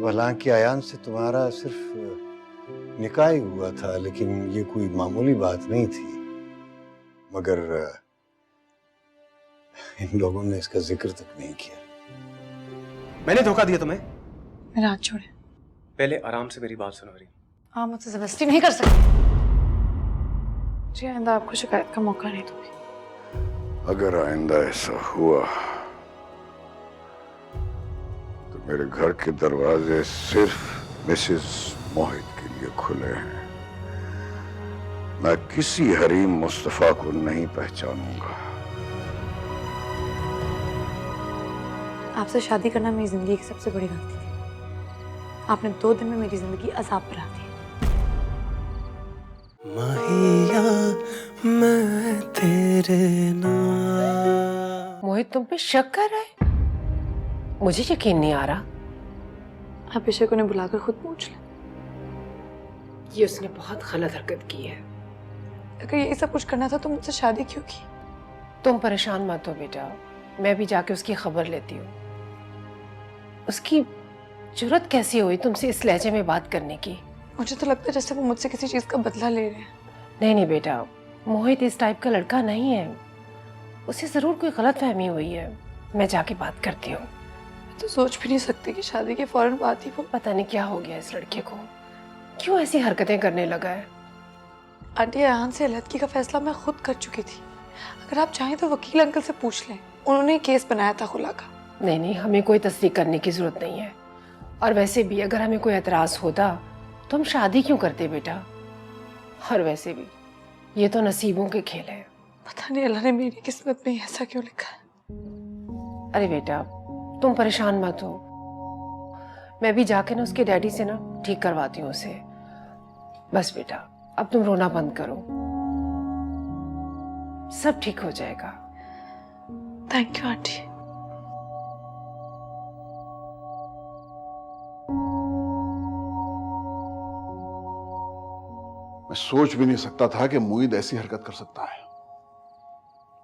हालांकि आयान से तुम्हारा सिर्फ निकाह ही हुआ था, लेकिन ये कोई मामूली बात नहीं थी। मगर इन लोगों ने इसका जिक्र तक नहीं किया। मैंने धोखा दिया तुम्हें? मेरा हाथ छोड़े। पहले आराम से मेरी बात सुनो हरी। हाँ, मुझसे जबरदस्ती नहीं कर सकते। जी आइंदा आपको शिकायत का मौका नहीं दूंगी। अगर आइंदा ऐसा हुआ तो मेरे घर के दरवाजे सिर्फ मिसेस मोहित के लिए खुले हैं। मैं किसी हरीम मुस्तफा को नहीं पहचानूंगा। आपसे शादी करना मेरी जिंदगी की सबसे बड़ी गलती थी। आपने 2 दिन में मेरी जिंदगी अजाब बना दी। माहिया मैं तेरे नाम। मोहित तुम पे शक कर रहा है? मुझे यकीन नहीं आ रहा। आप विषय को उन्हें बुलाकर खुद पूछ लें। ये उसने बहुत गलत हरकत की है। अगर यही सब कुछ करना था तो मुझसे शादी क्यों की? तुम परेशान मत हो बेटा, मैं भी जाके उसकी खबर लेती हूँ। उसकी जुर्रत कैसी हुई तुमसे इस लहजे में बात करने की? मुझे तो लगता है जैसे वो मुझसे किसी चीज का बदला ले रहे हैं। नहीं नहीं बेटा, मोहित इस टाइप का लड़का नहीं है। उसे जरूर कोई गलत फहमी हुई है। मैं जाके बात करती हूँ। तो सोच भी नहीं सकती कि शादी के फौरन बाद ही वो। पता नहीं क्या हो गया इस लड़के को, क्यों ऐसी हरकतें करने लगा है। आंटी, आयान से अलहदगी का फैसला मैं खुद कर चुकी थी। अगर आप चाहें तो वकील अंकल से पूछ लें, उन्होंने केस बनाया था खुला का। नहीं नहीं, हमें कोई तस्दीक करने की जरूरत नहीं है। और वैसे भी अगर हमें कोई एतराज होता तो हम शादी क्यों करते बेटा। और वैसे भी ये तो नसीबों के खेल है। पता नहीं अल्लाह ने मेरी किस्मत में ऐसा क्यों लिखा है। अरे बेटा तुम परेशान मत हो, मैं भी जाके ना उसके डैडी से ना ठीक करवाती हूँ उसे। बस बेटा अब तुम रोना बंद करो, सब ठीक हो जाएगा। Thank you aunty. मैं सोच भी नहीं सकता था कि मोहित ऐसी हरकत कर सकता है।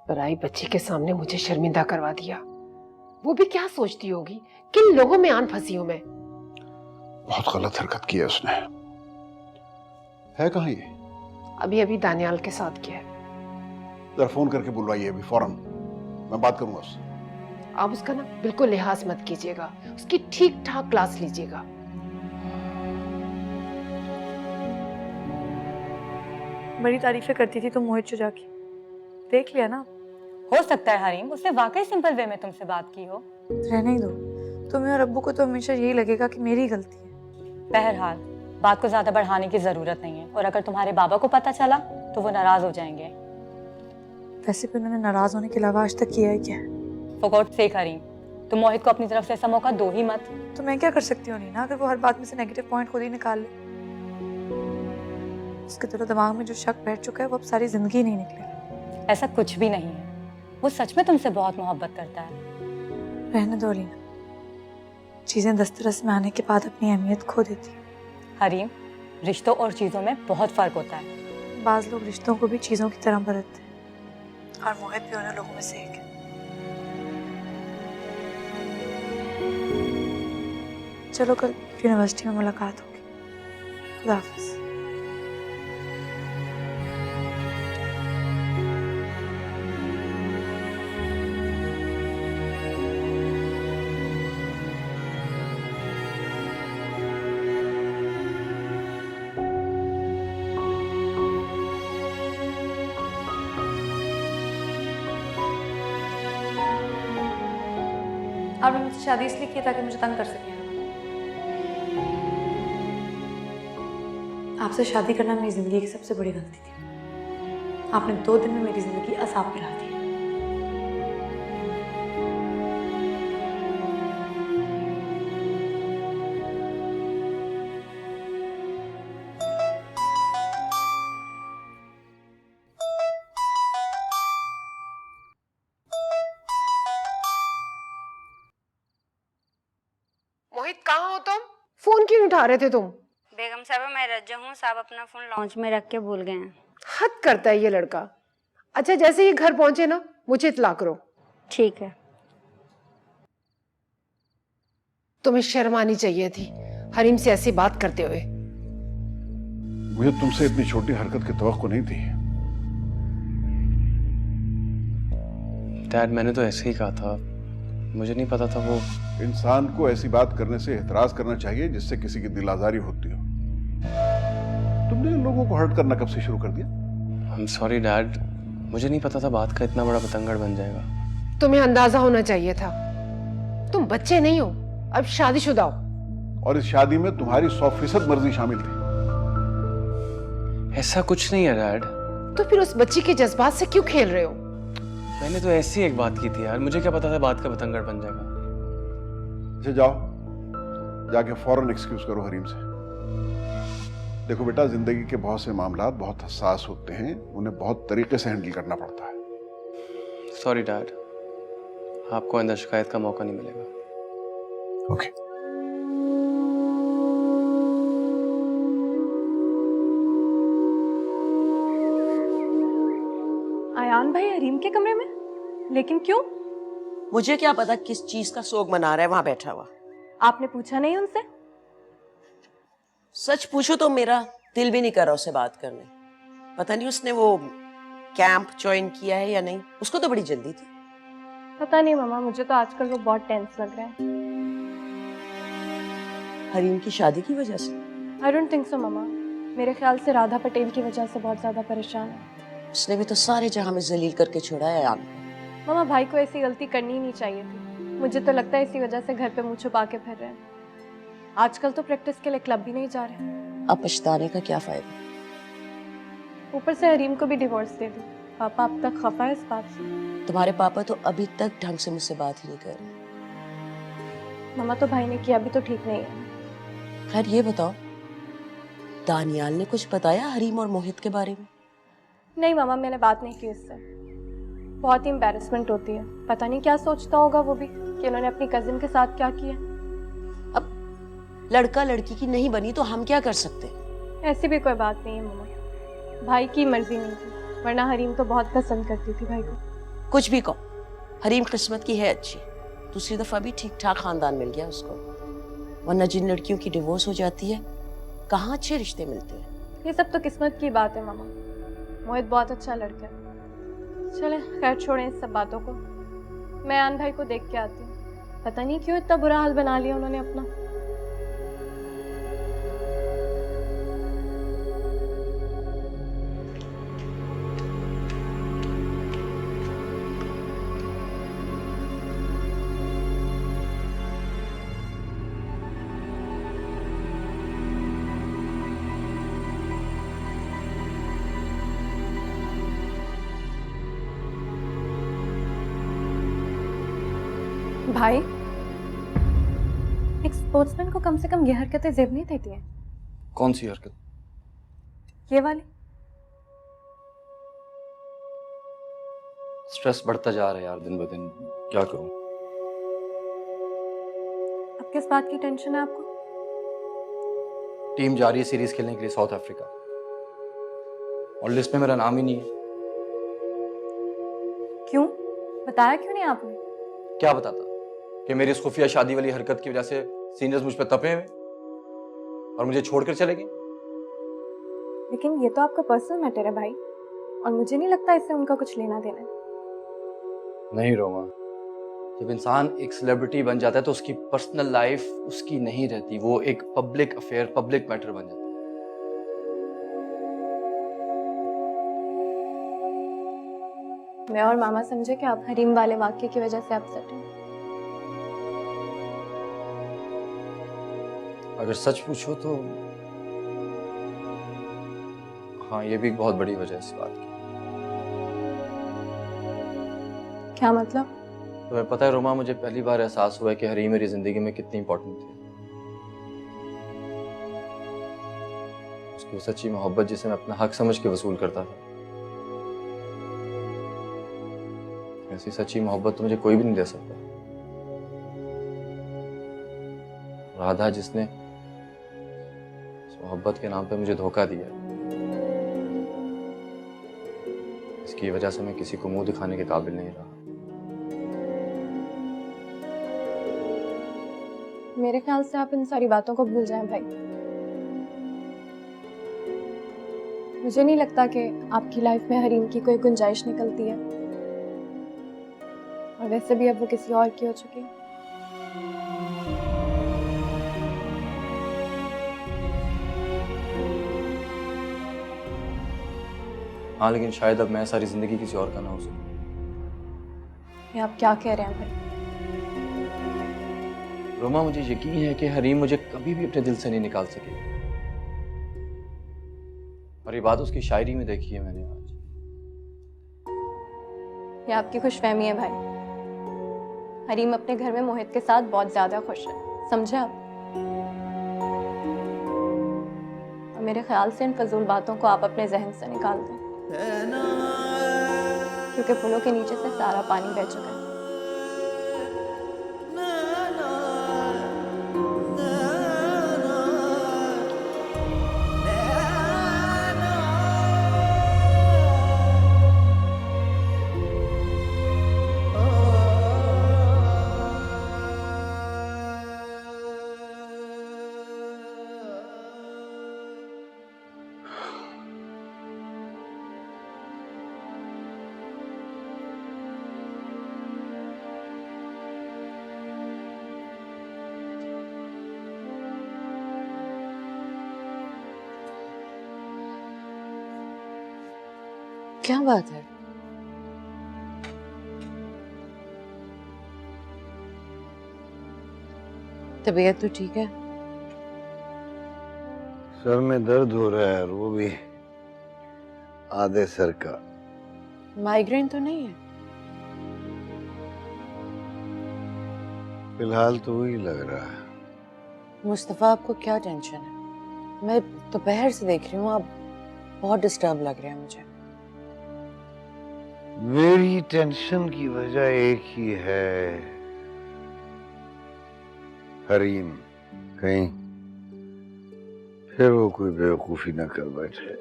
पराई बच्ची के सामने मुझे शर्मिंदा करवा दिया। वो भी क्या सोचती होगी, किन लोगों में आन फंसी हूं मैं। बहुत गलत हरकत की है उसने। है कहाँ ये? अभी अभी दानियाल के साथ किया है। जरा फोन करके बुलवाइए अभी फौरन, मैं बात करूंगा उससे। आप उसका ना बिल्कुल लिहाज मत कीजिएगा, उसकी ठीक ठाक क्लास लीजिएगा। बड़ी तारीफें करती थी तुम मोहित से जाके, देख लिया ना। हो सकता है हरीम उसने वाकई सिंपल वे में तुमसे बात की हो। रहने ही दो, तुम्हें और अब्बू को तो हमेशा यही लगेगा कि मेरी गलती है। बहरहाल बात को ज्यादा बढ़ाने की जरूरत नहीं है, और अगर तुम्हारे बाबा को पता चला तो वो नाराज हो जाएंगे। वैसे भी उन्होंने नाराज होने के अलावा आज तक किया है क्या? फॉर गॉड सेक हरीम, तुम मोहित को अपनी तरफ से ऐसा मौका दो ही मत। तो मैं क्या कर सकती हूँ नीना, अगर वो हर बात में से नेगेटिव पॉइंट खुद ही निकाल ले। उसके दिलो दिमाग में जो शक बैठ चुका है वो अब सारी जिंदगी नहीं निकलेगा। ऐसा कुछ भी नहीं है, वो सच में तुमसे बहुत मोहब्बत करता है। रहने दो लीना, चीजें दस्तरस में आने के बाद अपनी अहमियत खो देती है। हरीम, रिश्तों और चीजों में बहुत फर्क होता है। बाज लोग रिश्तों को भी चीजों की तरह बरतते हैं, और मोहित भी उन्हीं लोगों में से एक है। चलो कल यूनिवर्सिटी में मुलाकात होगी। खुदा हाफिज। आपने मुझसे शादी इसलिए की ताकि मुझे तंग कर सकें। आपसे शादी करना मेरी जिंदगी की सबसे बड़ी गलती थी। आपने 2 दिन में मेरी जिंदगी अजाब बना दी। मोहित कहाँ हो तुम? फोन क्यों उठा रहे थे तुम? बेगम साहब मैं रज्जा हूँ, साहब अपना फोन लॉन्च में रख के भूल गए हैं। हद करता है ये लड़का। अच्छा जैसे ही घर पहुंचे ना मुझे इत्तला करो। ठीक है। तुम्हें शर्म आनी चाहिए थी, हरीम से ऐसी बात करते हुए। मुझे तुमसे इतनी छोटी हरकत की तवक्को नहीं थी। डैड, मैंने तो ऐसे ही कहा था, मुझे नहीं पता था वो। इंसान को ऐसी बात करने से एतराज करना चाहिए जिससे किसी की दिल आजारी होती हो। तुमने लोगों को हर्ट करना कब से शुरू कर दिया? आई एम सॉरी डैड, मुझे नहीं पता था बात का इतना बड़ा बतंगड़ बन जाएगा। तुम्हें अंदाजा होना चाहिए था। तुम बच्चे नहीं हो, अब शादीशुदा हो। और इस शादी में तुम्हारी 100% मर्जी शामिल थी। ऐसा कुछ नहीं है डैड। तो फिर उस बच्ची के जज्बात से क्यों खेल रहे हो? मैंने तो ऐसी एक बात की थी यार, मुझे क्या पता था बात का बतंगड़ बन जाएगा। अच्छा जाओ, जाके फौरन एक्सक्यूज करो हरीम से। देखो बेटा, जिंदगी के बहुत से मामला बहुत हसास होते हैं, उन्हें बहुत तरीके से हैंडल करना पड़ता है। सॉरी डैड, आपको आइंदा शिकायत का मौका नहीं मिलेगा। ओके। आयान भाई हरीम के कमरे में? लेकिन क्यों? मुझे क्या पता किस चीज का शोक मना रहा है वहां बैठा हुआ। आपने पूछा नहीं उनसे? सच पूछो तो मेरा दिल भी नहीं कर रहा उससे बात करने। पता नहीं उसने वो कैंप ज्वाइन किया है या नहीं। उसको तो बड़ी जल्दी थी। पता नहीं मामा, मुझे तो आजकल वो बहुत टेंस लग रहा है। हरीम की शादी की वजह से? आई डोंट थिंक सो मामा, मेरे ख्याल से राधा पटेल की वजह से बहुत ज्यादा परेशान है। उसने भी तो सारे जहां में जलील करके छोड़ा है आयान। मामा, भाई को ऐसी गलती करनी ही नहीं चाहिए थी। मुझे तो लगता है इसी वजह से घर पे मुंह छुपा के फिर रहे हैं। आजकल तो प्रैक्टिस के लिए क्लब भी नहीं जा रहे। अब पछताने का क्या फायदा? ऊपर से हरीम को भी डिवोर्स दे दी। पापा अब तक खफा है इस बात से। तुम्हारे पापा तो अभी तक ढंग से मुझसे बात ही नहीं कर रहे। मामा, तो भाई ने किया भी तो ठीक नहीं है। खैर ये बताओ, दानियाल ने कुछ बताया हरीम और मोहित के बारे में? नहीं मामा, मैंने बात नहीं की उससे। बहुत ही एम्बैरेसमेंट होती है। पता नहीं क्या सोचता होगा वो भी कि उन्होंने अपनी कजिन के साथ क्या किया। अब लड़का लड़की की नहीं बनी तो हम क्या कर सकते? ऐसी भी कोई बात नहीं है मामा, भाई की मर्जी नहीं थी, वरना हरीम तो बहुत पसंद करती थी भाई को। कुछ भी कहो, हरीम किस्मत की है अच्छी। दूसरी दफा भी ठीक ठाक खानदान मिल गया उसको। वरना जिन लड़कियों की डिवोर्स हो जाती है, कहाँ अच्छे रिश्ते मिलते हैं। ये सब तो किस्मत की बात है मामा। मोहित बहुत अच्छा लड़का है। चले खैर, छोड़ें इस सब बातों को। मैं आन भाई को देख के आती हूँ। पता नहीं क्यों इतना बुरा हाल बना लिया उन्होंने अपना। भाई, एक स्पोर्ट्समैन को कम से कम ये हरकतें जेब नहीं देती हैं। कौन सी हरकत? ये वाली। स्ट्रेस बढ़ता जा रहा है यार दिन ब दिन, क्या करूं? अब किस बात की टेंशन है आपको? टीम जा रही है सीरीज खेलने के लिए साउथ अफ्रीका, और लिस्ट में मेरा नाम ही नहीं है। क्यों? बताया क्यों नहीं आपने? क्या बताता कि मेरी इस खुफिया शादी वाली हरकत की वजह से सीनियर्स मुझ पर तपे हुए और मुझे छोड़कर चले गए। लेकिन ये तो आपका पर्सनल मैटर है भाई, और मुझे नहीं लगता इससे उनका कुछ लेना देना है। नहीं रोमा, जब इंसान एक सेलिब्रिटी बन जाता है तो उसकी पर्सनल लाइफ उसकी नहीं रहती, वो एक पब्लिक अफेयर, पब्लिक मैटर बन जाता है। मैं और मामा समझे कि आप हरीम वाले वाक्य की वजह से अपसेट हैं। अगर सच पूछो तो हाँ, ये भी एक बहुत बड़ी वजह है इस बात की। क्या मतलब? तुम्हें पता है रोमा, मुझे पहली बार एहसास हुआ है कि हरीम मेरी जिंदगी में कितनी इंपॉर्टेंट थी। उसकी वो सच्ची मोहब्बत जिसे मैं अपना हक समझ के वसूल करता था, ऐसी सच्ची मोहब्बत तो मुझे कोई भी नहीं दे सकता। राधा जिसने इस मोहब्बत के नाम पे मुझे धोखा दिया, इसकी वजह से मैं किसी को मुंह दिखाने के काबिल नहीं रहा। मेरे ख्याल से आप इन सारी बातों को भूल जाएं भाई। मुझे नहीं लगता कि आपकी लाइफ में हरीम की कोई गुंजाइश निकलती है, और वैसे भी अब वो किसी और की हो चुकी है। हाँ, लेकिन शायद अब मैं सारी जिंदगी किसी और का ना हो सकूं। ये आप क्या कह रहे हैं भाई? रोमा, मुझे यकीन है कि हरीम मुझे कभी भी अपने दिल से नहीं निकाल सकेगी, और ये बात उसकी शायरी में देखी है मैंने आज। ये आपकी खुशफहमी है भाई। हरीम अपने घर में मोहित के साथ बहुत ज्यादा खुश है, समझे आप? और मेरे ख्याल से इन फजूल बातों को आप अपने जहन से निकाल दें, क्योंकि पुलों के नीचे से सारा पानी बह चुका है। क्या बात है? तबीयत तो ठीक है? सर में दर्द हो रहा है, और वो भी आधे सर का। माइग्रेन तो नहीं है? फिलहाल तो वही लग रहा है। मुस्तफा, आपको क्या टेंशन है? मैं दोपहर से देख रही हूँ, आप बहुत डिस्टर्ब लग रहे हैं मुझे। मेरी टेंशन की वजह एक ही है, हरीम। कहीं फिर वो कोई बेवकूफी न कर बैठे।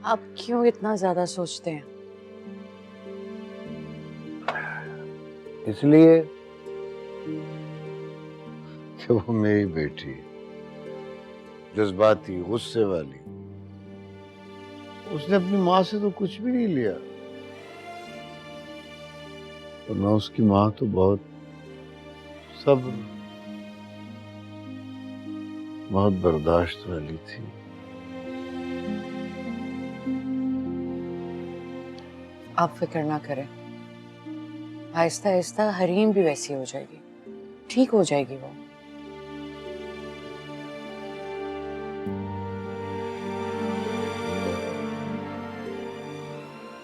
आप क्यों इतना ज्यादा सोचते हैं? इसलिए कि वो मेरी बेटी, जज्बाती, गुस्से वाली। उसने अपनी माँ से तो कुछ भी नहीं लिया, वरना उसकी माँ तो बहुत सब्र, बहुत बर्दाश्त वाली थी। आप फिक्र ना करें, आहिस्ता आहिस्ता हरीम भी वैसी हो जाएगी, ठीक हो जाएगी वो।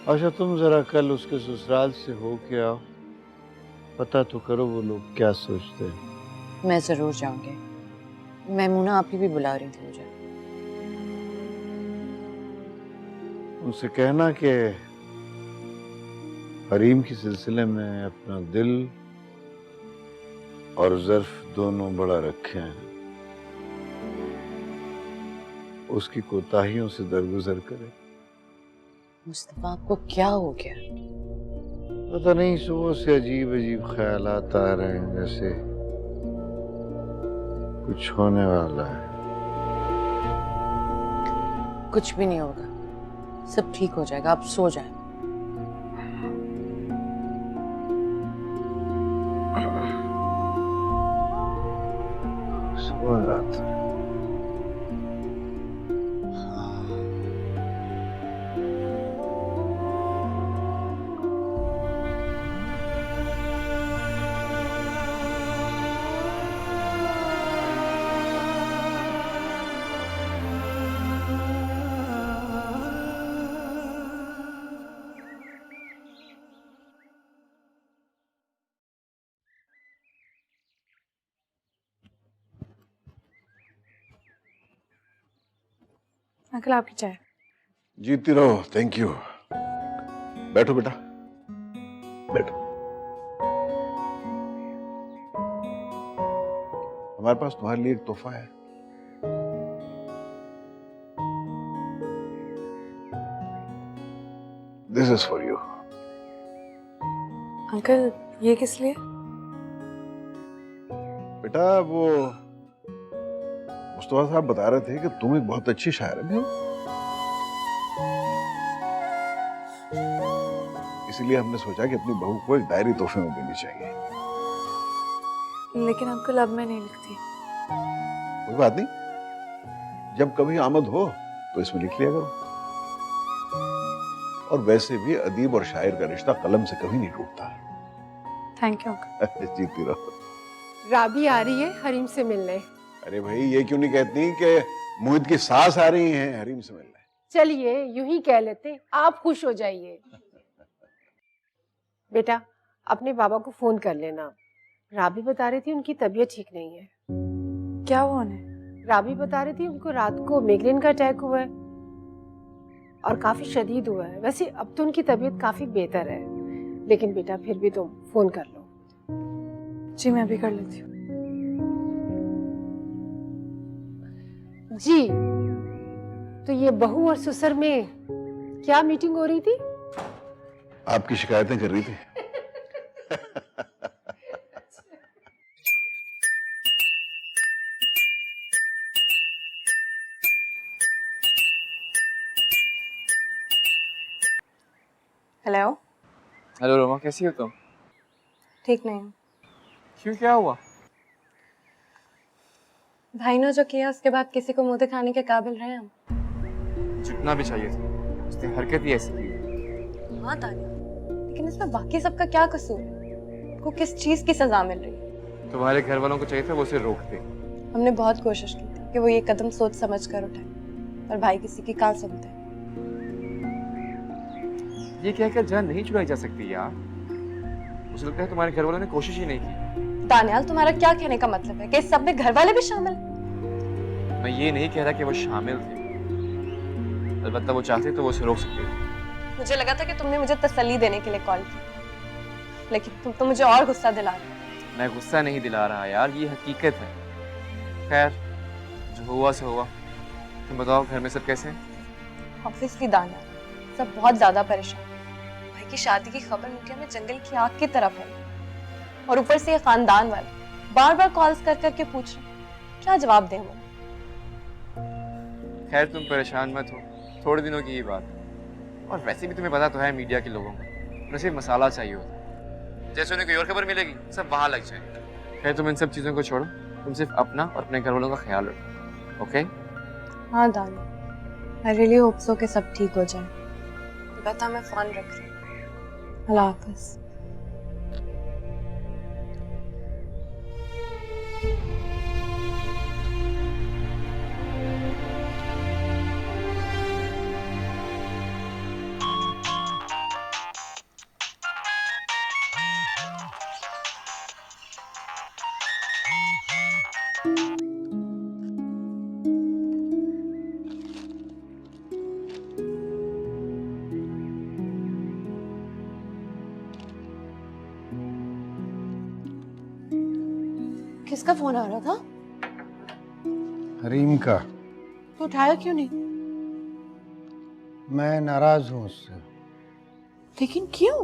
अच्छा, तुम जरा कल उसके ससुराल से हो के आओ, पता तो करो वो लोग क्या सोचते हैं। मैं जरूर जाऊंगी। मैमूना आप ही भी बुला रही थी मुझे। उनसे कहना कि हरीम के सिलसिले में अपना दिल और ज़र्फ दोनों बड़ा रखे हैं, उसकी कोताहियों से दरगुजर करे। मुस्तफा, आपको क्या हो गया? पता नहीं, सुबह से अजीब अजीब ख्यालात आ रहे हैं, जैसे कुछ होने वाला है। कुछ भी नहीं होगा, सब ठीक हो जाएगा, आप सो जाएं। सो जाता है। अंकल, आपकी चाय। जीती रहो। Thank you. बैठो बेटा, बैठो। हमारे पास तुम्हारे लिए एक तोहफा है। This is for you. Uncle, ये किस लिए? बेटा वो मुस्तफा साहब बता रहे थे कि तुम एक बहुत अच्छी शायर भी हो, इसलिए हमने सोचा कि अपनी बहू को एक डायरी तोहफे में देनी चाहिए। लेकिन अंकल अब मैं नहीं लिखती। कोई बात नहीं, जब कभी आमद हो तो इसमें लिख लिया करो। और वैसे भी अदीब और शायर का रिश्ता कलम से कभी नहीं टूटता। Thank you uncle. जीती रहो। राबी आ रही है हरीम से मिलने। अरे भाई ये क्यों नहीं कहती कि मोहित की सास आ रही हैं हरीम से मिलने? चलिए यूं ही कह लेते, आप खुश हो जाइए। बेटा अपने बाबा को फोन कर लेना। राबी बता रही थी उनकी तबीयत ठीक नहीं है। क्या हुआ उन्हें? राबी बता रही थी उनको रात को माइग्रेन का अटैक हुआ है और काफी शदीद हुआ है। वैसे अब तो उनकी तबीयत काफी बेहतर है, लेकिन बेटा फिर भी तुम फोन कर लो। जी मैं भी कर लेती हूँ। जी तो ये बहू और ससुर में क्या मीटिंग हो रही थी? आपकी शिकायतें कर रही थी। हेलो। हेलो रोमा, कैसी हो तुम? ठीक नहीं हूँ। क्यों, क्या हुआ? भाई ने जो किया उसके बाद किसी को मुंह दिखाने के काबिल रहे हम। जितना भी चाहिए था, उसने हरकत ही ऐसी की। हाँ तानिया, लेकिन इसमें बाकी सबका क्या कसूर है? को किस चीज की सजा मिल रही है? तुम्हारे घर वालों को चाहिए था वो उसे रोकते। हमने बहुत कोशिश की थी कि वो ये कदम सोच समझ कर उठाए, पर भाई किसी की कहाँ सुनते हैं। ये कहकर जान नहीं छुड़ाई जा सकती यार। मुझे लगता है तुम्हारे घर वालों ने कोशिश ही नहीं की। दानियाल तुम्हारा क्या कहने का मतलब है कि इस सब में घर वाले भी शामिल? मैं ये नहीं कह रहा कि वो शामिल थे, अलबत्ता वो चाहते तो वो उसे रोक सकते थे। मुझे लगा था कि तुमने मुझे तसल्ली देने के लिए कॉल की, लेकिन तुम तो मुझे और गुस्सा दिला रहे हो। मैं गुस्सा नहीं दिला रहा यार, ये हकीकत है। खैर जो हुआ सो हुआ। तुम बताओ घर में सब कैसे हैं? ऑब्वियसली दानियाल सब बहुत ज्यादा परेशान। भाई की शादी की खबर मुझे में जंगल की आग की तरफ है, और ऊपर से ये खानदान वाले बार बार कॉल्स कर करके पूछ रहे हैं, क्या जवाब दें हम? खैर तुम परेशान मत हो, थोड़े दिनों की ही बात। और वैसे भी तुम्हें पता तो है मीडिया के लोगों को उन्हें सिर्फ मसाला चाहिए होता है। जैसे उन्हें कोई और खबर मिलेगी सब वहां लग जाएंगे। खैर तुम इन सब चीजों को छोड़ो, तुम सिर्फ अपना और अपने घर वालों का ख्याल रखो, ओके? हाँ Daniyal, I really hope so कि सब ठीक हो जाए। बता मैं फोन रख रही हूँ। अल्लाह हाफ़िज़। किसका फोन आ रहा था? हरीम का। तो उठाया क्यों नहीं? मैं नाराज हूँ उससे। लेकिन क्यों?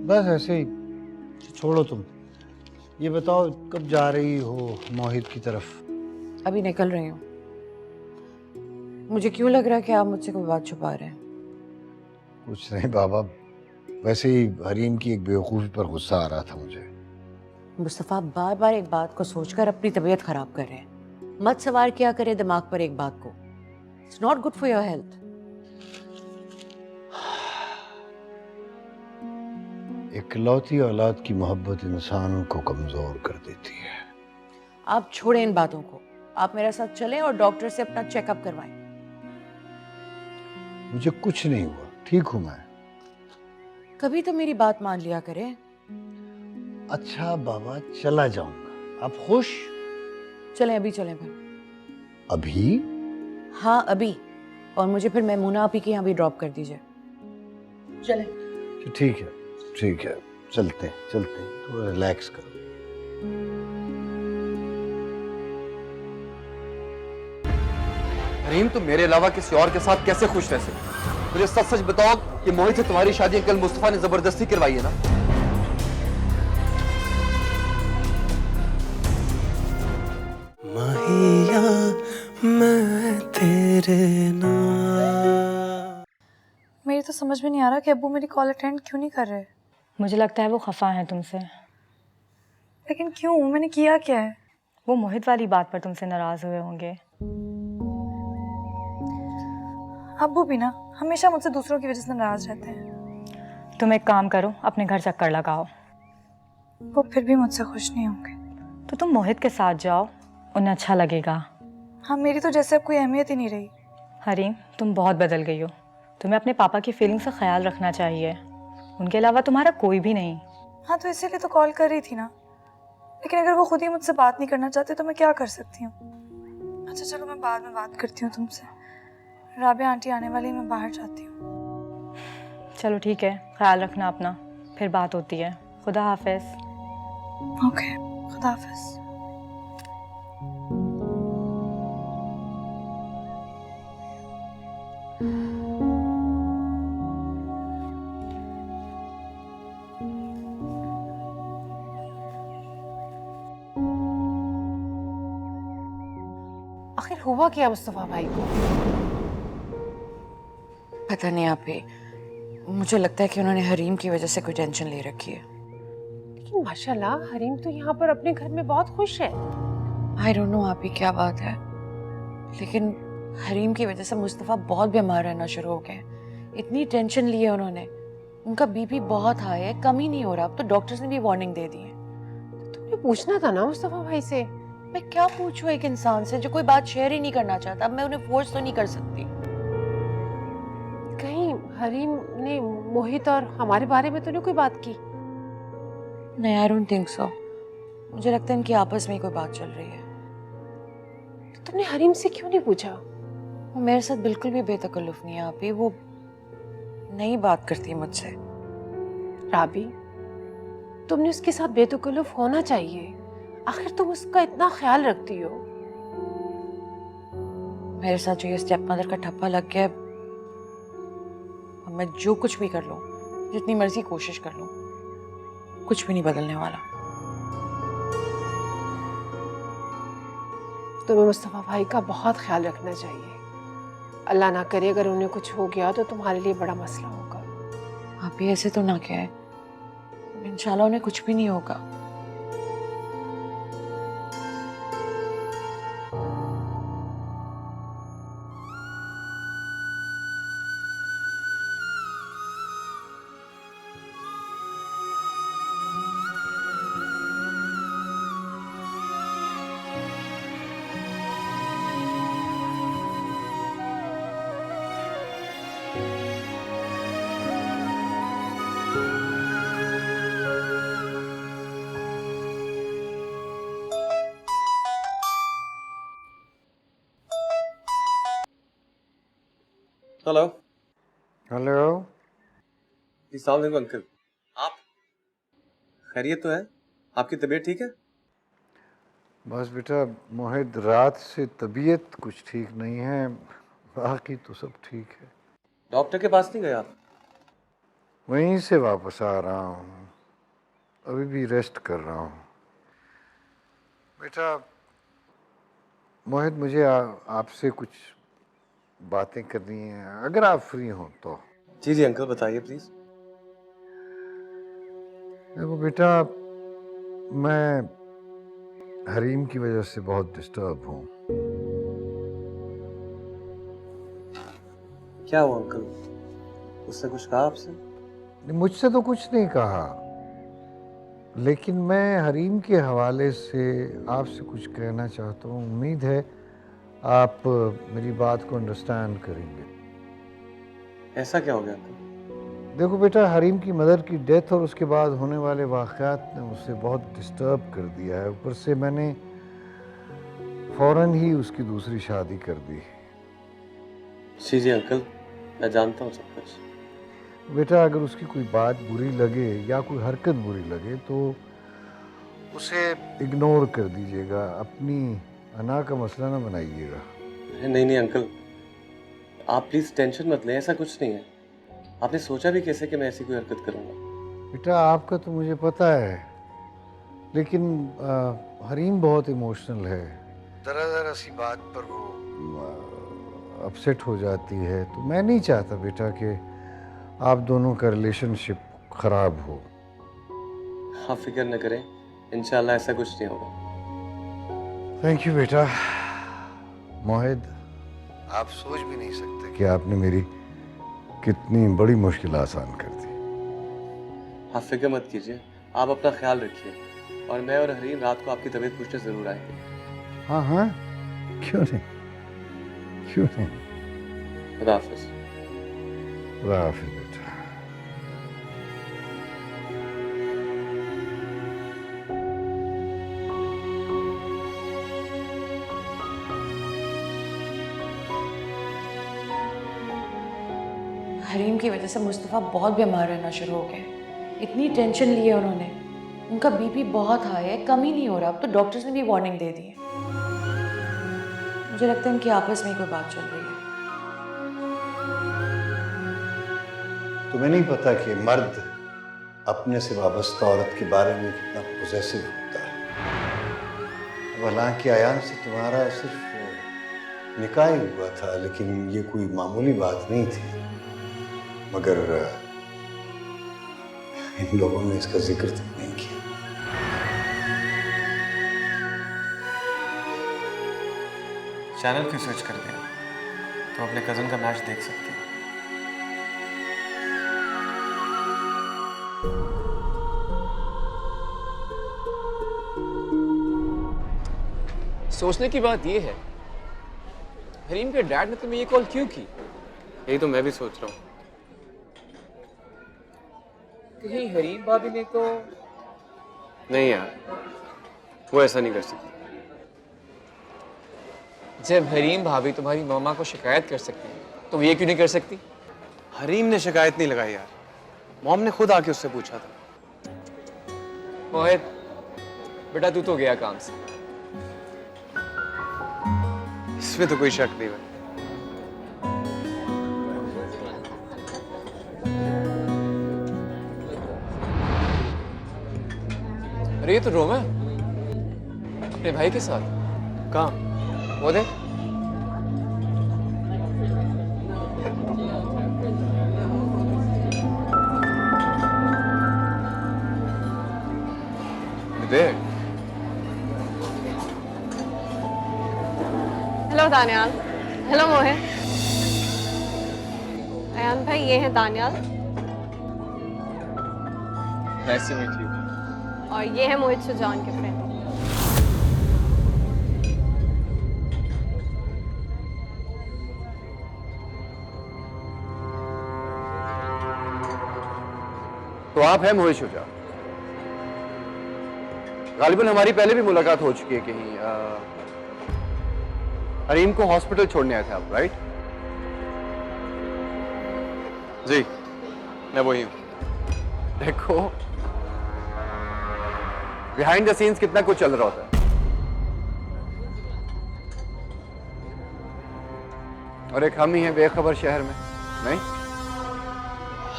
बस ऐसे ही। छोड़ो तुम, ये बताओ कब जा रही हो मोहित की तरफ? अभी निकल रही हूँ। मुझे क्यों लग रहा है कि आप मुझसे कोई बात छुपा रहे हैं? कुछ नहीं बाबा, वैसे ही हरीम की एक बेवकूफ़ी पर गुस्सा आ रहा था मुझे। मुस्तफ़ा बार बार एक बात को सोचकर अपनी तबीयत खराब कर रहे हैं। मत सवार किया करे दिमाग पर एक बात को। It's not good for your health. इकलौती औलाद की मोहब्बत इंसानों को कमजोर कर देती है। आप छोड़ें इन बातों को, आप मेरे साथ चलें और डॉक्टर से अपना चेकअप करवाएं। मुझे कुछ नहीं हुआ, ठीक हूं मैं। कभी तो मेरी बात मान लिया करें। अच्छा बाबा, चला जाऊंगा। आप खुश? चलें, अभी चलें फिर। अभी? हाँ अभी। और मुझे फिर मैमूना आपी के यहाँ भी ड्रॉप कर दीजिए। चलें। ठीक है, ठीक है, चलते हैं, चलते हैं। थोड़ा रिलैक्स करो। हरीम तुम मेरे अलावा किसी और के साथ कैसे खुश रह सकते? मुझे सच सच बताओ कि मोहित से तुम्हारी शादी अंकल मुस्तफा ने जबरदस्ती करवाई है ना? माहिया मैं तेरे नाम। मेरी तो समझ में नहीं आ रहा कि अब्बू मेरी कॉल अटेंड क्यों नहीं कर रहे। मुझे लगता है वो खफा हैं तुमसे। लेकिन क्यों? मैंने किया क्या है? वो मोहित वाली बात पर तुमसे नाराज हुए होंगे। अब्बू भी ना हमेशा मुझसे दूसरों की वजह से नाराज रहते हैं। तुम एक काम करो, अपने घर चक्कर लगाओ। वो फिर भी मुझसे खुश नहीं होंगे। तो तुम मोहित के साथ जाओ, उन्हें अच्छा लगेगा। हाँ, मेरी तो जैसे अब कोई अहमियत ही नहीं रही। हरीम, तुम बहुत बदल गई हो। तुम्हें अपने पापा की फीलिंग्स का ख्याल रखना चाहिए। उनके अलावा तुम्हारा कोई भी नहीं। हाँ, तो इसीलिए तो कॉल कर रही थी ना। लेकिन अगर वो खुद ही मुझसे बात नहीं करना चाहते तो मैं क्या कर सकती हूँ? अच्छा चलो, मैं बाद में बात करती हूँ तुमसे। राबिया आंटी आने वाली, मैं बाहर जाती हूँ। चलो ठीक है, ख्याल रखना अपना, फिर बात होती है। खुदा हाफिज। ओके, खुदा हाफिज। आखिर हुआ क्या मुस्तफा भाई को? पता नहीं आप ही, मुझे लगता है कि उन्होंने हरीम की वजह से कोई टेंशन ले रखी है। लेकिन माशाल्लाह हरीम तो यहाँ पर अपने घर में बहुत खुश है। आई डोंट नो आप ही क्या बात है, लेकिन हरीम की वजह से मुस्तफ़ा बहुत बीमार रहना शुरू हो गए। इतनी टेंशन ली है उन्होंने, उनका बीपी बहुत हाई है, कम ही नहीं हो रहा। अब तो डॉक्टर्स ने भी वार्निंग दे दी है। तुमने पूछना था ना मुस्तफा भाई से। मैं क्या पूछूं एक इंसान से जो कोई बात शेयर ही नहीं करना चाहता। अब मैं उन्हें फोर्स तो नहीं कर सकती। कहीं हरीम ने मोहित और हमारे बारे में तो नहीं कोई बात की? नहीं, आई डोंट थिंक सो। मुझे लगता है इनकी आपस में ही कोई बात चल रही है। तो तुमने हरीम से क्यों नहीं पूछा? वो मेरे साथ बिल्कुल भी बेतकल्लुफ नहीं है आप ही। वो नहीं बात करती मुझसे। राबी, तुमने उसके साथ बेतकल्लुफ होना चाहिए। आखिर तुम उसका इतना ख्याल रखती हो। मेरे साथ जो ये स्टेप मदर का ठप्पा लग गया, अब मैं जो कुछ भी कर लूं, जितनी मर्जी कोशिश कर लूं, कुछ भी नहीं बदलने वाला। तुम्हें मुस्तफा भाई का बहुत ख्याल रखना चाहिए। अल्लाह ना करे अगर उन्हें कुछ हो गया तो तुम्हारे लिए बड़ा मसला होगा। आप भी ऐसे तो ना कहे, इंशाल्लाह उन्हें कुछ भी नहीं होगा। हेलो। हेलो। अस्सलाम वालेकुम अंकल। आप खैरियत तो है? आपकी तबीयत ठीक है? बस बेटा, मोहित रात से तबीयत कुछ ठीक नहीं है, बाकी तो सब ठीक है। डॉक्टर के पास नहीं गए आप? वहीं से वापस आ रहा हूँ, अभी भी रेस्ट कर रहा हूँ। बेटा मोहित, मुझे आपसे कुछ बातें करनी है, अगर आप फ्री हो तो। जी जी अंकल, बताइए प्लीज। देखो बेटा, मैं हरीम की वजह से बहुत डिस्टर्ब हूँ। क्या हुआ अंकल? उसने कुछ कहा आपसे? मुझसे तो कुछ नहीं कहा, लेकिन मैं हरीम के हवाले से आपसे कुछ कहना चाहता हूँ। उम्मीद है आप मेरी बात को अंडरस्टैंड करेंगे। ऐसा क्या हो गया अंकल? देखो बेटा, हरीम की मदर की डेथ और उसके बाद होने वाले वाक़यात ने उसे बहुत डिस्टर्ब कर दिया है। ऊपर से मैंने फ़ौरन ही उसकी दूसरी शादी कर दी। जी जी अंकल, मैं जानता हूँ सब कुछ। बेटा, अगर उसकी कोई बात बुरी लगे या कोई हरकत बुरी लगे तो उसे इग्नोर कर दीजिएगा, अपनी अना का मसला ना बनाइएगा। नहीं नहीं अंकल, आप प्लीज टेंशन मत लें, ऐसा कुछ नहीं है। आपने सोचा भी कैसे कि मैं ऐसी कोई हरकत करूंगा? बेटा आपका तो मुझे पता है, लेकिन हरीम बहुत इमोशनल है। जरा सी बात पर वो अपसेट हो जाती है, तो मैं नहीं चाहता बेटा कि आप दोनों का रिलेशनशिप खराब हो। आप फिक्र न करें, इंशाल्लाह ऐसा कुछ नहीं होगा। थैंक यू बेटा। मोहित, आप सोच भी नहीं सकते कि आपने मेरी कितनी बड़ी मुश्किल आसान कर दी। आप फिक्र मत कीजिए, आप अपना ख्याल रखिए, और मैं और हरीम रात को आपकी तबीयत पूछने जरूर आएंगे। हाँ हाँ, क्यों नहीं, क्यों नहीं। खुदा हाफिज। खुदा हाफिज बेटा। हरीम की वजह से मुस्तफ़ा बहुत बीमार रहना शुरू हो गए। इतनी टेंशन ली है उन्होंने, उनका बीपी बहुत हाई है, कम ही नहीं हो रहा। अब तो डॉक्टर्स ने भी वार्निंग दे दी है। मुझे लगता है इनकी आपस में कोई बात चल रही है। तुम्हें नहीं पता कि मर्द अपने से वाबस्ता औरत के बारे में कितना पोजेसिव होता है। हालांकि आयान से तुम्हारा सिर्फ निकाह ही हुआ था, लेकिन ये कोई मामूली बात नहीं थी। मगर इन लोगों ने इसका जिक्र तक नहीं किया। चैनल क्यों स्विच कर दिया? तो अपने कजन का मैच देख सकते हैं। सोचने की बात ये है, हरीम के डैड ने तुम्हें ये कॉल क्यों की? यही तो मैं भी सोच रहा हूँ। कहीं हरीम भाभी ने तो नहीं यार, वो ऐसा नहीं कर सकती। जब हरीम भाभी तुम्हारी मामा को शिकायत कर सकती है, तो वो ये क्यों नहीं कर सकती? हरीम ने शिकायत नहीं लगाई यार, मॉम ने खुद आके उससे पूछा था। मोहित बेटा, तू तो गया काम से। इसमें तो कोई शक नहीं है। अरे ये तो रोमा है, अपने भाई के साथ। कहाँ? वो देख। देख। हेलो दानियाल। हेलो मोहित। अयान भाई, ये है Daniyal. Nice to meet you. और ये है मोहित सुजान के फ्रेंड। तो आप हैं मोहित शुजा? गालिबन हमारी पहले भी मुलाकात हो चुकी है कहीं। हरीम को हॉस्पिटल छोड़ने आए थे आप, राइट? जी, मैं वही हूँ। देखो, बिहाइंड द सीन्स कितना कुछ चल रहा होता है, और एक हम ही हैं बेखबर शहर में, नहीं?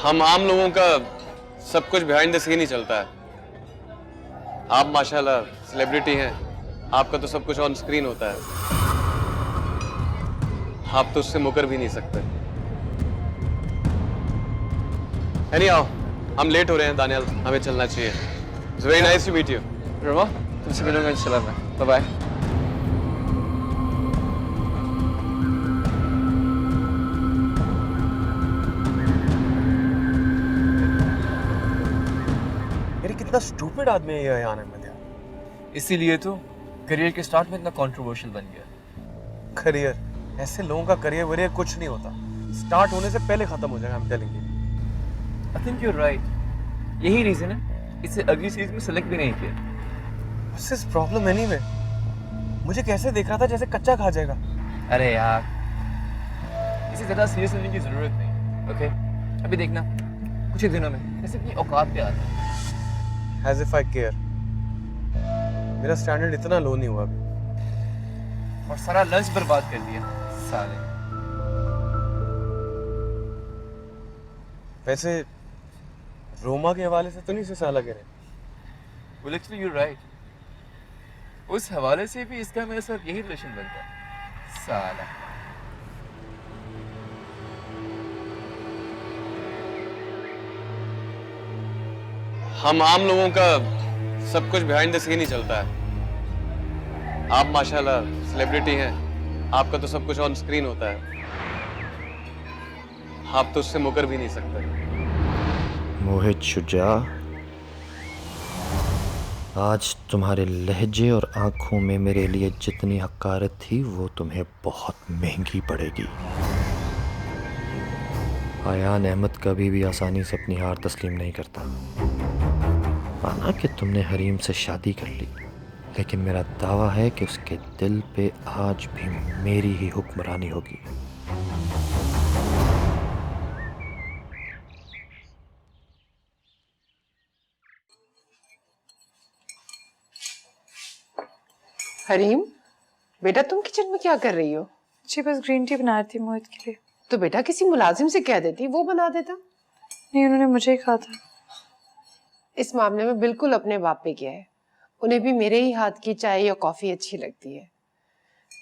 हम आम लोगों का सब कुछ बिहाइंड द सीन ही चलता है। आप माशाल्लाह सेलिब्रिटी हैं, आपका तो सब कुछ ऑन स्क्रीन होता है। आप तो उससे मुकर भी नहीं सकते। एनीहाउ, हम लेट हो रहे हैं दानियाल, हमें चलना चाहिए। It's very nice to meet you. Roma, तुमसे मिलूंगा इंशाल्लाह मैं। Bye bye. यार कितना स्टूपिड आदमी है ये अयान अहमद यार। इसीलिए तो करियर के स्टार्ट में इतना कंट्रोवर्शियल बन गया। करियर, ऐसे लोगों का करियर वरियर कुछ नहीं होता, स्टार्ट होने से पहले खत्म हो जाएगा। I'm telling you. I think you are right. यही रीजन है इसे अगली सीरीज में सेलेक्ट भी नहीं किया। What's his problem anyway? मुझे कैसे देख रहा था जैसे कच्चा खा जाएगा। अरे यार, इसे ज्यादा सीरियस लेने की जरूरत नहीं। ओके, अभी देखना कुछ ही दिनों में ऐसे अपनी औकात पे आता है। As if I care. मेरा स्टैंडर्ड इतना लो नहीं हुआ अभी। और सारा लंच बर्बाद कर दिया साले। वैसे रोमा के हवाले से तो नहीं से साला कह रहे। Well, actually, you're right. उस हवाले से भी इसका मेरे साथ यही रिलेशन बनता है साला। हम आम लोगों का सब कुछ बिहाइंड द सीन ही चलता है। आप माशाल्लाह सेलिब्रिटी हैं, आपका तो सब कुछ ऑन स्क्रीन होता है, आप तो उससे मुकर भी नहीं सकते। मोहित शुजा, आज तुम्हारे लहजे और आंखों में मेरे लिए जितनी हकारत थी वो तुम्हें बहुत महंगी पड़ेगी। आयान अहमद कभी भी आसानी से अपनी हार तस्लीम नहीं करता। माना कि तुमने हरीम से शादी कर ली, लेकिन मेरा दावा है कि उसके दिल पे आज भी मेरी ही हुक्मरानी होगी। हरीम, बेटा तुम किचन में क्या कर रही हो? जी बस ग्रीन टी बना रही थी मोहित के लिए। तो बेटा किसी मुलाजिम से कह देती, वो बना देता। नहीं, उन्होंने मुझे ही कहा था। इस मामले में बिल्कुल अपने बाप पे किया है। उन्हें भी मेरे ही हाथ की चाय या कॉफी अच्छी लगती है।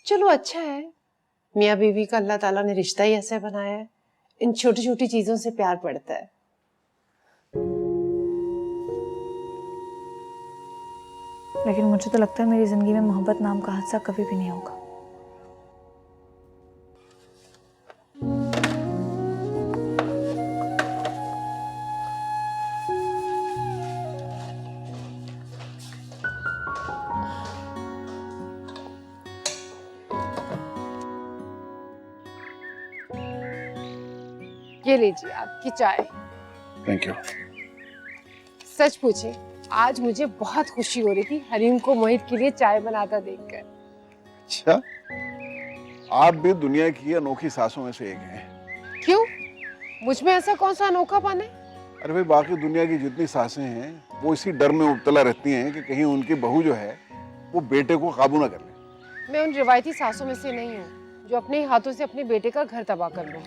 चलो अच्छा है, मियाँ बीवी का अल्लाह ताला ने रिश्ता ही ऐसा बनाया है, इन छोटी छोटी चीजों से प्यार पड़ता है। लेकिन मुझे तो लगता है मेरी जिंदगी में मोहब्बत नाम का हादसा कभी भी नहीं होगा। ये लीजिए आपकी चाय। Thank you. सच पूछे, आज मुझे बहुत खुशी हो रही थी हरीम को मोहित के लिए चाय बनाता देखकर। अच्छा, आप भी दुनिया की अनोखी सासों में से एक हैं। क्यों? मुझ में ऐसा कौन सा अनोखापन है? अरे भाई, बाकी दुनिया की जितनी सासें हैं वो इसी डर में मुब्तला रहती हैं कि कहीं उनकी बहू जो है वो बेटे को काबू ना कर ले। मैं उन रिवायती सासों में से नहीं हूँ जो अपने हाथों से अपने बेटे का घर तबाह कर लूं।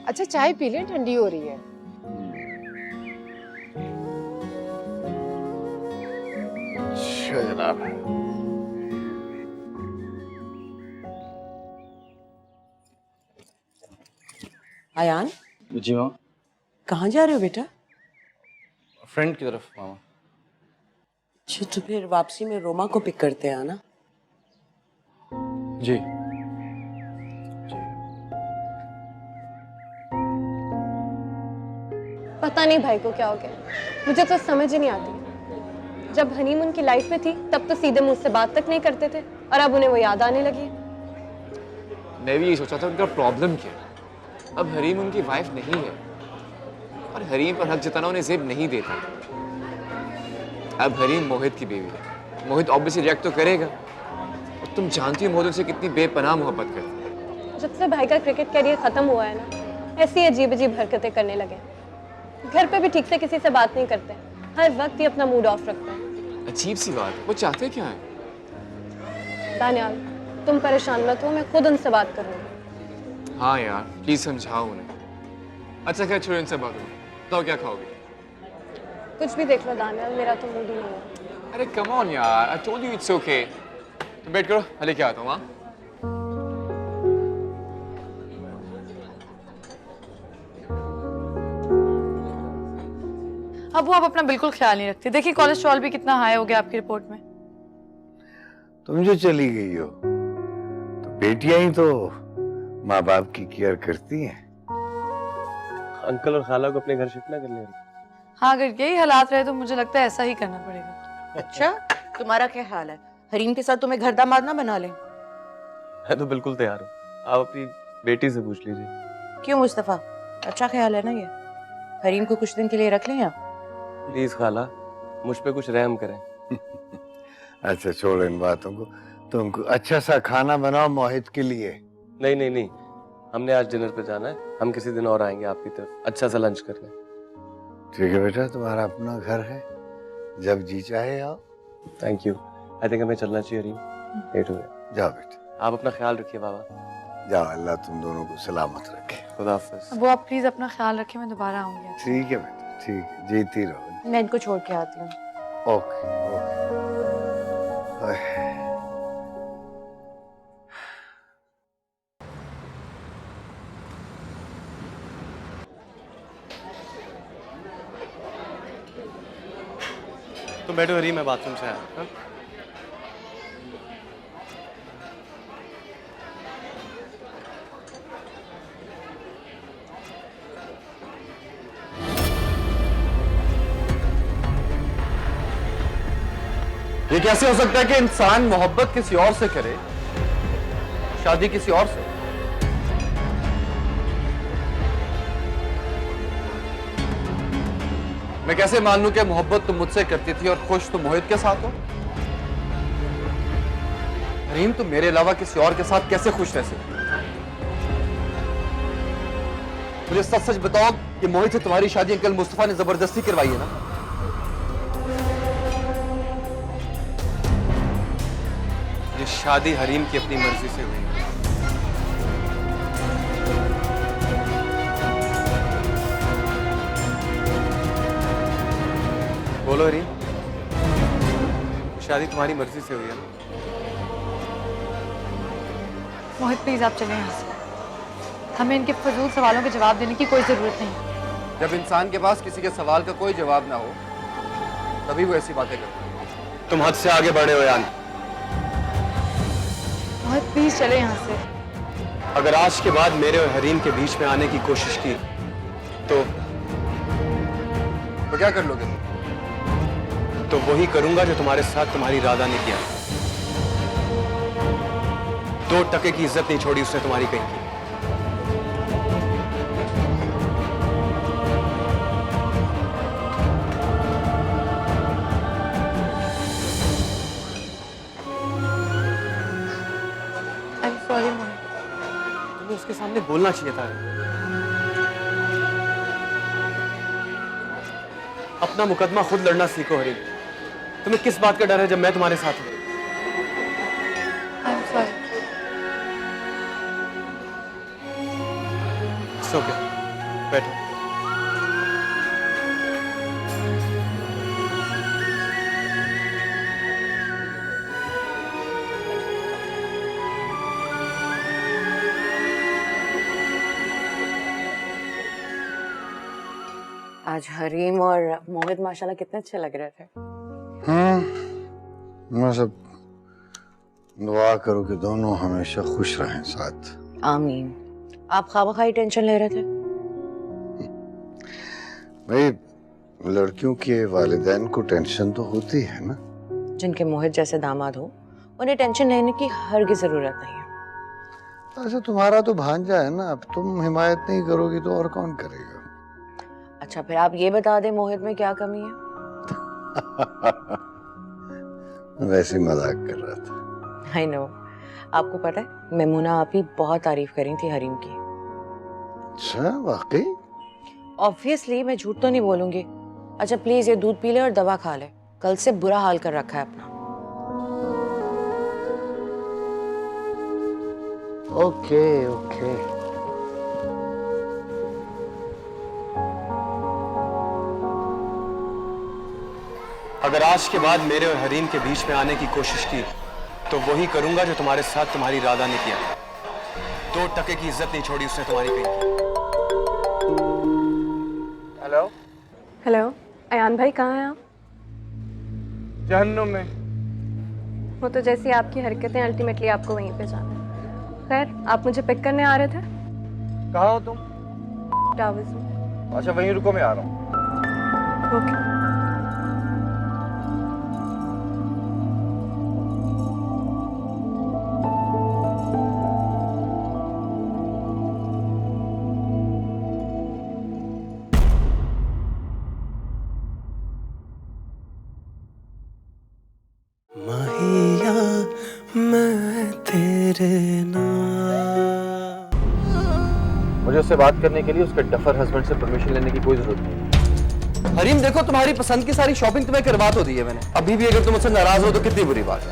अच्छा चाय पी लें, ठंडी हो रही है। अच्छा जनाब। आयान, जी मामा। कहाँ जा रहे हो बेटा? फ्रेंड की तरफ मामा। अच्छा, तो फिर वापसी में रोमा को पिक करते हैं ना? जी। पता नहीं भाई को क्या हो गया, मुझे तो समझ ही नहीं आती। जब हनीम उनकी लाइफ में थी तब तो सीधे मुझसे बात तक नहीं करते थे, और अब उन्हें वो याद आने लगी। मैं भी यही सोचा था उनका प्रॉब्लम क्या है। अब हरीम उनकी वाइफ नहीं है और हरीम पर हक जताना उन्हें ज़ेब नहीं देता। अब हरीम मोहित की बीवी है, मोहित ऑब्वियसली रिएक्ट तो करेगा। और तुम जानती हो मोहित उनसे कितनी बेपनाह मोहब्बत करती है। जब से भाई का क्रिकेट करियर खत्म हुआ है ना, ऐसी अजीब अजीब हरकतें करने लगे। घर पे भी ठीक से किसी से बात नहीं करते, हर वक्त ही अपना मूड ऑफ रखते हैं। अजीब सी बात, वो चाहते क्या है? दानियाल, तुम परेशान मत हो, मैं खुद उनसे बात करूंगी। हाँ यार, प्लीज समझाओ उन्हें। अच्छा खैर छोड़ो, इनसे बात करो। तो क्या खाओगे? कुछ भी देख लो दानियाल, मेरा तो मूड ही नहीं है। अरे कम ऑन यार, I told you it's okay. तो वेट करो, मैं लेके आता हूँ। हाँ अब वो आप अपना बिल्कुल ख्याल नहीं रखती। देखिए कोलेस्ट्रॉल भी कितना हाई हो गया आपकी रिपोर्ट में। तुम जो चली गई हो तो बेटियां ही तो माँ बाप की केयर करती हैं। अंकल और खाला को अपने घर शिफ्ट ना कर ले। हाँ, अगर यही हालात रहे तो मुझे लगता है ऐसा ही करना पड़ेगा। अच्छा, तुम्हारा क्या ख्याल है? हरीम के साथ तुम्हें घर दामाद ना बना ले? मैं तो बिल्कुल तैयार हूँ, आप अपनी बेटी से पूछ लीजिए। क्यों मुस्तफा, अच्छा ख्याल है ना ये? हरीम को कुछ दिन के लिए रख लें यहाँ? प्लीज खाला, मुझ पे कुछ रहम करें। अच्छा छोड़ इन बातों को, तुमको अच्छा सा खाना बनाओ मोहित के लिए। नहीं नहीं नहीं, हमने आज डिनर पे जाना है, हम किसी दिन और आएंगे आपकी तरफ अच्छा सा लंच करने। ठीक है बेटा, तुम्हारा अपना घर है, जब जी चाहे आओ। Thank you. आई थिंक हमें चलना चाहिए हरीम, लेट हो गया। जाओ बेटा। आप अपना ख्याल रखिए बाबा। जाओ, अल्लाह तुम दोनों को सलामत रखे। खुदा हाफिज। वो आप प्लीज अपना ख्याल रखें, मैं दोबारा आऊंगी। ठीक है बेटा, ठीक है, जीती रहो। मैं इनको छोड़ के आती हूँ। Okay okay. तुम बैठो हरी, मैं बाथरूम से आया। हाँ? ये कैसे हो सकता है कि इंसान मोहब्बत किसी और से करे, शादी किसी और से? मैं कैसे मान लूं कि मोहब्बत तुम मुझसे करती थी और खुश तुम मोहित के साथ हो? हरीम, तुम मेरे अलावा किसी और के साथ कैसे खुश रह सकती? मुझे सच सच बताओ कि मोहित से तुम्हारी शादी अंकल मुस्तफा ने जबरदस्ती करवाई है ना? ये शादी हरीम की अपनी मर्जी से हुई है। बोलो हरीम, शादी तुम्हारी मर्जी से हुई है ना? मोहित प्लीज आप चलें यहाँ से। हमें इनके फजूल सवालों के जवाब देने की कोई जरूरत नहीं। जब इंसान के पास किसी के सवाल का कोई जवाब ना हो तभी वो ऐसी बातें करता है। तुम हद से आगे बढ़े हो यान। मोहित प्लीज चले यहाँ से। अगर आज के बाद मेरे और हरीम के बीच में आने की कोशिश की तो क्या कर लोगे? तो वही करूंगा जो तुम्हारे साथ तुम्हारी राधा ने किया। 2 टके की इज्जत नहीं छोड़ी उसने तुम्हारी कहीं की। सॉरी मोहित। तुम्हें उसके सामने बोलना चाहिए था। अपना मुकदमा खुद लड़ना सीखो हरीम। तुम्हें किस बात का डर है जब मैं तुम्हारे साथ हूं? I'm sorry. It's okay. बैठो। आज हरीम और मोहित माशाल्लाह कितने अच्छे लग रहे थे। मैं सब दुआ करो कि दोनों हमेशा खुश रहें साथ। आमीन। आप खामखाई टेंशन ले रहे थे? भाई, लड़कियों के वालिदैन को टेंशन तो होती है ना। जिनके मोहित जैसे दामाद हो उन्हें टेंशन लेने की हरगिज़ जरूरत नहीं है। ऐसे तुम्हारा तो भांजा है ना, अब तुम हिमायत नहीं करोगी तो और कौन करेगा? अच्छा फिर आप ये बता दें मोहित में क्या कमी है? वैसे मजाक कर रहा था। I know. आपको पता है मेमूना आप ही बहुत तारीफ करी थी हरीम की। अच्छा, वाकई? ऑब्वियसली मैं झूठ तो नहीं बोलूंगी। अच्छा प्लीज ये दूध पी ले और दवा खा ले, कल से बुरा हाल कर रखा है अपना। Okay okay. अगर आज के बाद मेरे और हरीम के बीच में आने की कोशिश की तो वही करूंगा जो तुम्हारे साथ तुम्हारी राधा ने किया। 2 टके की इज्जत नहीं छोड़ी उसने तुम्हारी कहीं की। हेलो हेलो, अयान भाई कहाँ हैं आप? जहन्नुम में। वो तो जैसी आपकी हरकतें अल्टीमेटली आपको वहीं पे जाना है। खैर, आप मुझे पिक करने आ रहे थे? कहाँ हो तुम? टावर्स में। अच्छा वहीं रुको, मैं आ रहा हूँ। ओके। माहिया मैं तेरे नाम। मुझे उससे बात करने के लिए उसके डफर हस्बैंड से परमिशन लेने की कोई जरूरत नहीं। हरीम देखो, तुम्हारी पसंद की सारी शॉपिंग तुम्हें करवा तो दी है मैंने। अभी भी अगर तुम मुझसे नाराज हो तो कितनी बुरी बात है।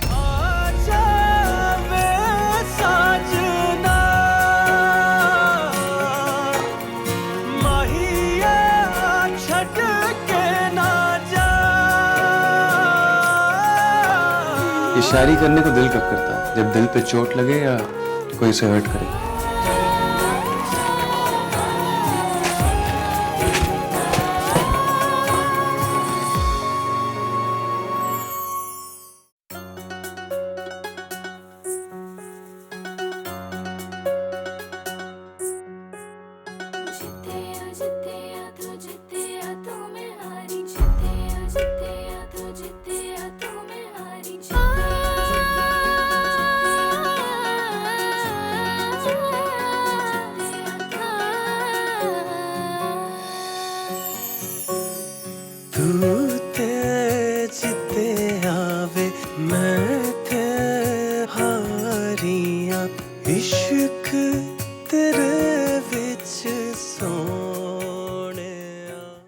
ये शायरी करने को दिल कब करता है? जब दिल पे चोट लगे या कोई से हर्ट करे। तू ते जिते आवे मैं ते हारियां इश्क तेरे विच